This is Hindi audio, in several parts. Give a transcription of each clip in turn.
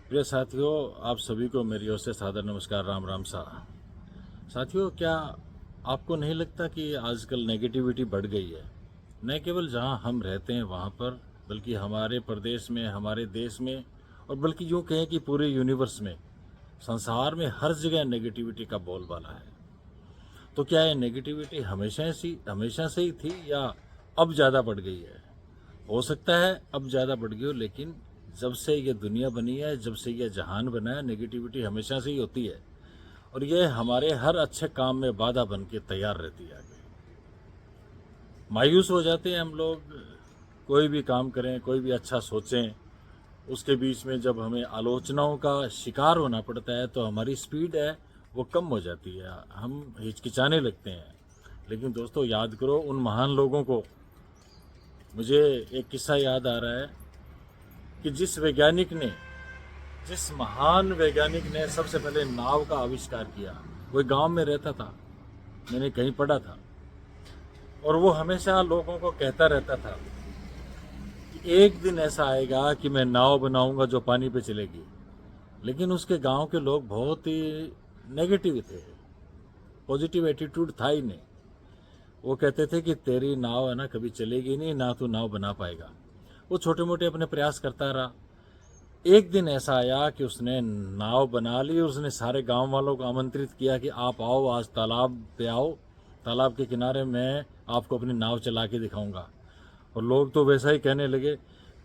प्रिय साथियों, आप सभी को मेरी ओर से सादर नमस्कार। राम राम सा। साथियों, क्या आपको नहीं लगता कि आजकल नेगेटिविटी बढ़ गई है? न केवल जहां हम रहते हैं वहां पर, बल्कि हमारे प्रदेश में, हमारे देश में, और बल्कि यूँ कहें कि पूरे यूनिवर्स में, संसार में हर जगह नेगेटिविटी का बोलबाला है। तो क्या ये नेगेटिविटी हमेशा से ही थी या अब ज़्यादा बढ़ गई है? हो सकता है अब ज़्यादा बढ़ गई हो, लेकिन जब से ये दुनिया बनी है, जब से ये जहान बना है, नेगेटिविटी हमेशा से ही होती है। और ये हमारे हर अच्छे काम में बाधा बन के तैयार रहती है। आगे मायूस हो जाते हैं हम लोग, कोई भी काम करें, कोई भी अच्छा सोचें, उसके बीच में जब हमें आलोचनाओं का शिकार होना पड़ता है तो हमारी स्पीड है वो कम हो जाती है, हम हिचकिचाने लगते हैं। लेकिन दोस्तों, याद करो उन महान लोगों को। मुझे एक किस्सा याद आ रहा है कि जिस महान वैज्ञानिक ने सबसे पहले नाव का आविष्कार किया, वो गांव में रहता था, मैंने कहीं पढ़ा था। और वो हमेशा लोगों को कहता रहता था कि एक दिन ऐसा आएगा कि मैं नाव बनाऊंगा जो पानी पे चलेगी। लेकिन उसके गांव के लोग बहुत ही नेगेटिव थे, पॉजिटिव एटीट्यूड था ही नहीं। वो कहते थे कि तेरी नाव है ना, कभी चलेगी नहीं, ना तू नाव बना पाएगा। वो छोटे मोटे अपने प्रयास करता रहा। एक दिन ऐसा आया कि उसने नाव बना ली और उसने सारे गांव वालों को आमंत्रित किया कि आप आओ, आज तालाब पे आओ, तालाब के किनारे मैं आपको अपनी नाव चला के दिखाऊंगा। और लोग तो वैसा ही कहने लगे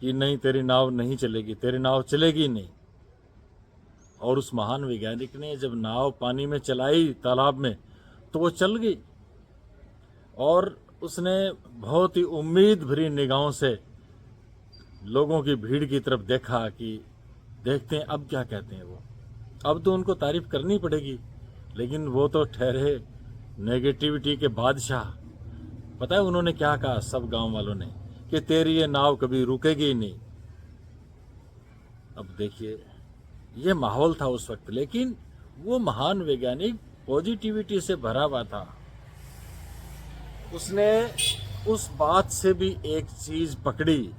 कि नहीं, तेरी नाव नहीं चलेगी, तेरी नाव चलेगी नहीं। और उस महान वैज्ञानिक ने जब नाव पानी में चलाई तालाब में, तो वो चल गई। और उसने बहुत ही उम्मीद भरी निगाहों से लोगों की भीड़ की तरफ देखा कि देखते हैं अब क्या कहते हैं वो। अब तो उनको तारीफ करनी पड़ेगी, लेकिन वो तो ठहरे नेगेटिविटी के बादशाह। पता है उन्होंने क्या कहा सब गांव वालों ने? कि तेरी ये नाव कभी रुकेगी ही नहीं। अब देखिए, ये माहौल था उस वक्त, लेकिन वो महान वैज्ञानिक पॉजिटिविटी से भरा हुआ था। उसने उस बात से भी एक चीज पकड़ी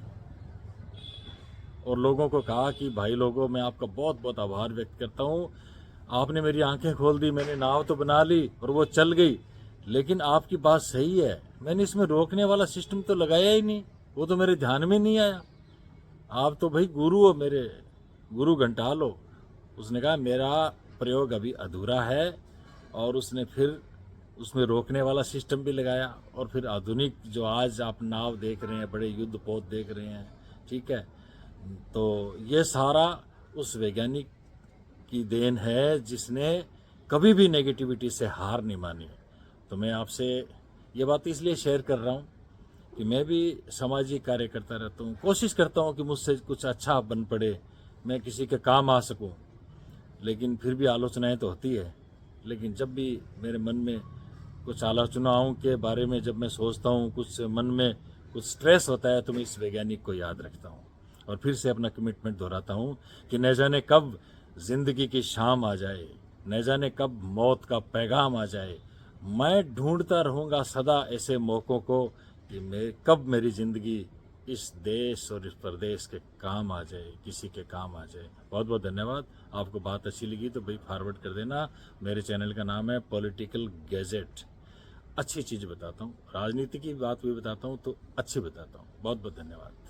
और लोगों को कहा कि भाई लोगों, मैं आपका बहुत बहुत आभार व्यक्त करता हूँ, आपने मेरी आंखें खोल दी। मैंने नाव तो बना ली और वो चल गई, लेकिन आपकी बात सही है, मैंने इसमें रोकने वाला सिस्टम तो लगाया ही नहीं, वो तो मेरे ध्यान में नहीं आया। आप तो भाई गुरु हो, मेरे गुरु घंटाल हो। उसने कहा मेरा प्रयोग अभी अधूरा है। और उसने फिर उसमें रोकने वाला सिस्टम भी लगाया। और फिर आधुनिक जो आज आप नाव देख रहे हैं, बड़े युद्ध पोत देख रहे हैं, ठीक है, तो ये सारा उस वैज्ञानिक की देन है जिसने कभी भी नेगेटिविटी से हार नहीं मानी। तो मैं आपसे ये बात इसलिए शेयर कर रहा हूँ कि मैं भी सामाजिक कार्य करता रहता हूँ, कोशिश करता हूँ कि मुझसे कुछ अच्छा बन पड़े, मैं किसी के काम आ सकूँ। लेकिन फिर भी आलोचनाएं तो होती है। लेकिन जब भी मेरे मन में कुछ आलोचनाओं के बारे में जब मैं सोचता हूँ, कुछ मन में कुछ स्ट्रेस होता है, तो मैं इस वैज्ञानिक को याद रखता हूँ और फिर से अपना कमिटमेंट दोहराता हूँ कि न जाने कब जिंदगी की शाम आ जाए, न जाने कब मौत का पैगाम आ जाए, मैं ढूंढता रहूँगा सदा ऐसे मौक़ों को कि कब मेरी ज़िंदगी इस देश और इस प्रदेश के काम आ जाए, किसी के काम आ जाए। बहुत बहुत धन्यवाद। आपको बात अच्छी लगी तो भाई फॉरवर्ड कर देना। मेरे चैनल का नाम है पॉलिटिकल गैजेट। अच्छी चीज़ बताता हूँ, राजनीति की बात भी बताता हूँ तो अच्छी बताता हूँ। बहुत बहुत धन्यवाद।